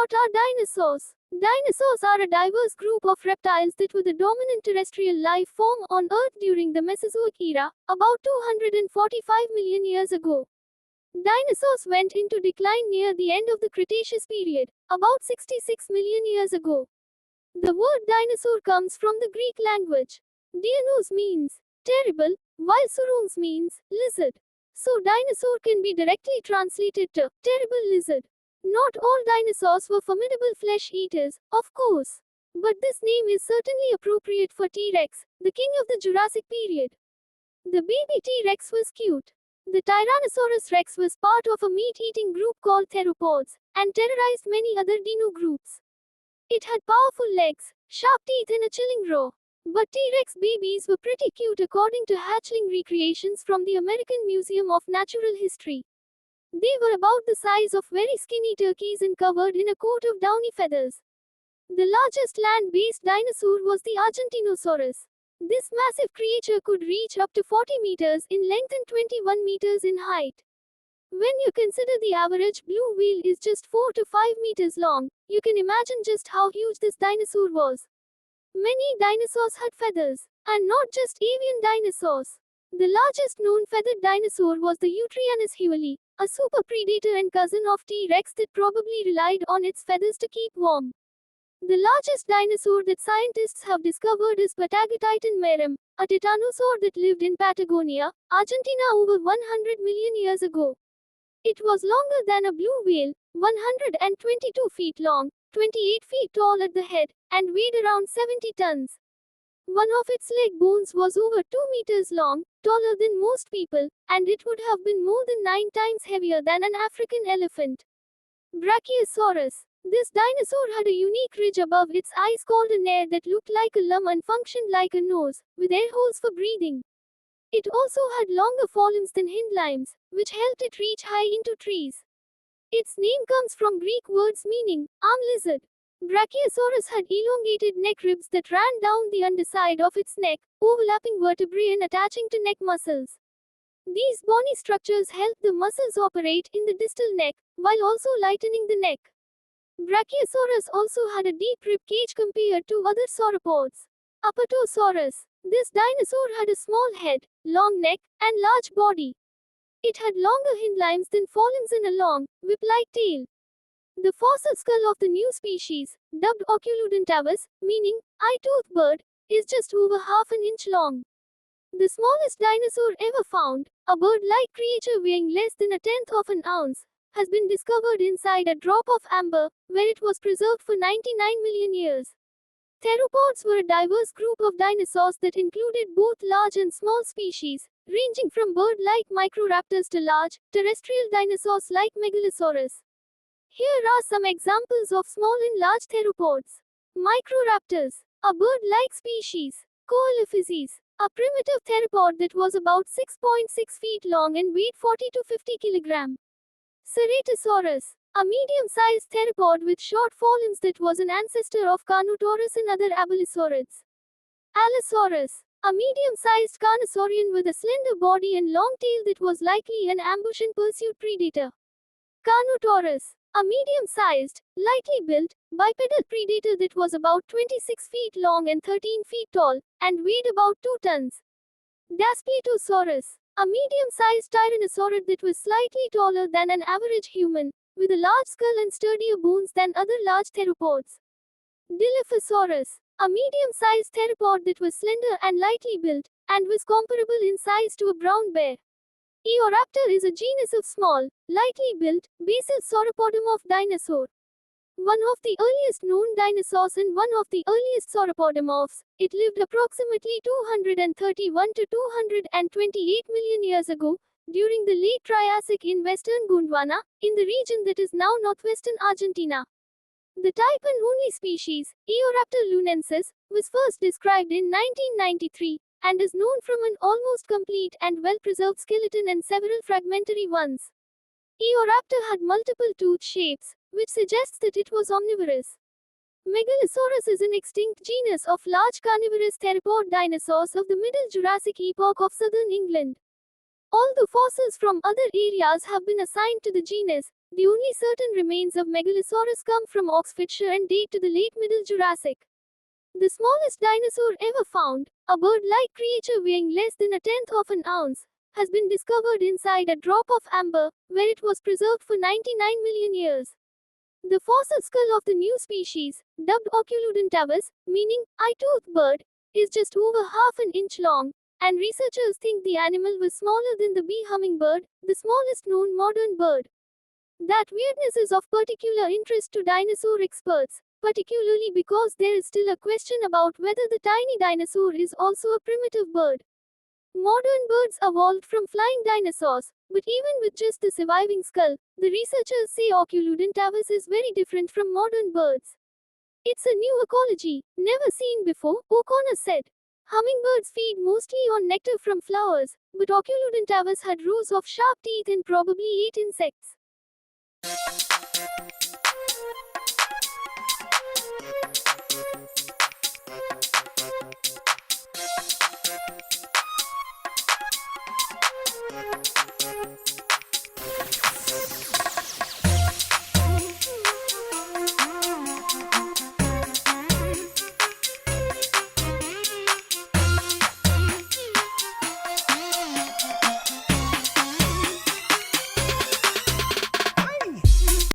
What are dinosaurs? Dinosaurs are a diverse group of reptiles that were the dominant terrestrial life form on Earth during the Mesozoic era, about 245 million years ago. Dinosaurs went into decline near the end of the Cretaceous period, about 66 million years ago. The word dinosaur comes from the Greek language. Deinos means terrible, while saurons means lizard. So dinosaur can be directly translated to terrible lizard. Not all dinosaurs were formidable flesh eaters, of course. But this name is certainly appropriate for T-Rex, the king of the Jurassic period. The baby T-Rex was cute. The Tyrannosaurus rex was part of a meat-eating group called theropods, and terrorized many other dino groups. It had powerful legs, sharp teeth and a chilling roar. But T-Rex babies were pretty cute according to hatchling recreations from the American Museum of Natural History. They were about the size of very skinny turkeys and covered in a coat of downy feathers. The largest land-based dinosaur was the Argentinosaurus. This massive creature could reach up to 40 meters in length and 21 meters in height. When you consider the average blue whale is just 4 to 5 meters long, you can imagine just how huge this dinosaur was. Many dinosaurs had feathers, and not just avian dinosaurs. The largest known feathered dinosaur was the Eutryanus hueli, a super predator and cousin of T-Rex that probably relied on its feathers to keep warm. The largest dinosaur that scientists have discovered is Patagotitan marum, a titanosaur that lived in Patagonia, Argentina over 100 million years ago. It was longer than a blue whale, 122 feet long, 28 feet tall at the head, and weighed around 70 tons. One of its leg bones was over 2 meters long, taller than most people, and it would have been more than 9 times heavier than an African elephant. Brachiosaurus. This dinosaur had a unique ridge above its eyes called a nare that looked like a lum and functioned like a nose, with air holes for breathing. It also had longer forelimbs than hindlimbs, which helped it reach high into trees. Its name comes from Greek words meaning arm lizard. Brachiosaurus had elongated neck ribs that ran down the underside of its neck, overlapping vertebrae and attaching to neck muscles. These bony structures helped the muscles operate in the distal neck, while also lightening the neck. Brachiosaurus also had a deep rib cage compared to other sauropods. Apatosaurus. This dinosaur had a small head, long neck, and large body. It had longer hindlimbs than forelimbs and a long, whip-like tail. The fossil skull of the new species, dubbed Oculodentavis, meaning eye-toothed bird, is just over half an inch long. The smallest dinosaur ever found, a bird-like creature weighing less than a tenth of an ounce, has been discovered inside a drop of amber, where it was preserved for 99 million years. Theropods were a diverse group of dinosaurs that included both large and small species, ranging from bird-like Microraptors to large, terrestrial dinosaurs like Megalosaurus. Here are some examples of small and large theropods. Microraptors, a bird-like species. Coelophyses, a primitive theropod that was about 6.6 feet long and weighed 40 to 50 kilograms. Ceratosaurus, a medium-sized theropod with short forelimbs that was an ancestor of Carnotaurus and other abelisaurids. Allosaurus, a medium-sized carnosaurian with a slender body and long tail that was likely an ambush and pursuit predator. Carnotaurus, a medium-sized, lightly built, bipedal predator that was about 26 feet long and 13 feet tall, and weighed about 2 tons. Daspletosaurus, a medium-sized tyrannosaurid that was slightly taller than an average human, with a large skull and sturdier bones than other large theropods. Dilophosaurus, a medium-sized theropod that was slender and lightly built, and was comparable in size to a brown bear. Eoraptor is a genus of small, lightly built, basal sauropodom of dinosaur. One of the earliest known dinosaurs and one of the earliest sauropodomorphs, it lived approximately 231 to 228 million years ago, during the late Triassic in western Gondwana, in the region that is now northwestern Argentina. The type and only species, Eoraptor lunensis, was first described in 1993, and is known from an almost complete and well-preserved skeleton and several fragmentary ones. Eoraptor had multiple tooth shapes, which suggests that it was omnivorous. Megalosaurus is an extinct genus of large carnivorous theropod dinosaurs of the Middle Jurassic epoch of southern England. Although fossils from other areas have been assigned to the genus, The only certain remains of Megalosaurus come from Oxfordshire and date to the late Middle Jurassic. The smallest dinosaur ever found, a bird-like creature weighing less than a tenth of an ounce, has been discovered inside a drop of amber, where it was preserved for 99 million years. The fossil skull of the new species, dubbed Oculodentavis, meaning eye-toothed bird, is just over half an inch long, and researchers think the animal was smaller than the bee hummingbird, the smallest known modern bird. That weirdness is of particular interest to dinosaur experts, particularly because there is still a question about whether the tiny dinosaur is also a primitive bird. Modern birds evolved from flying dinosaurs, but even with just the surviving skull, the researchers say Oculodentavis is very different from modern birds. It's a new ecology, never seen before, O'Connor said. Hummingbirds feed mostly on nectar from flowers, but Oculodentavis had rows of sharp teeth and probably ate insects.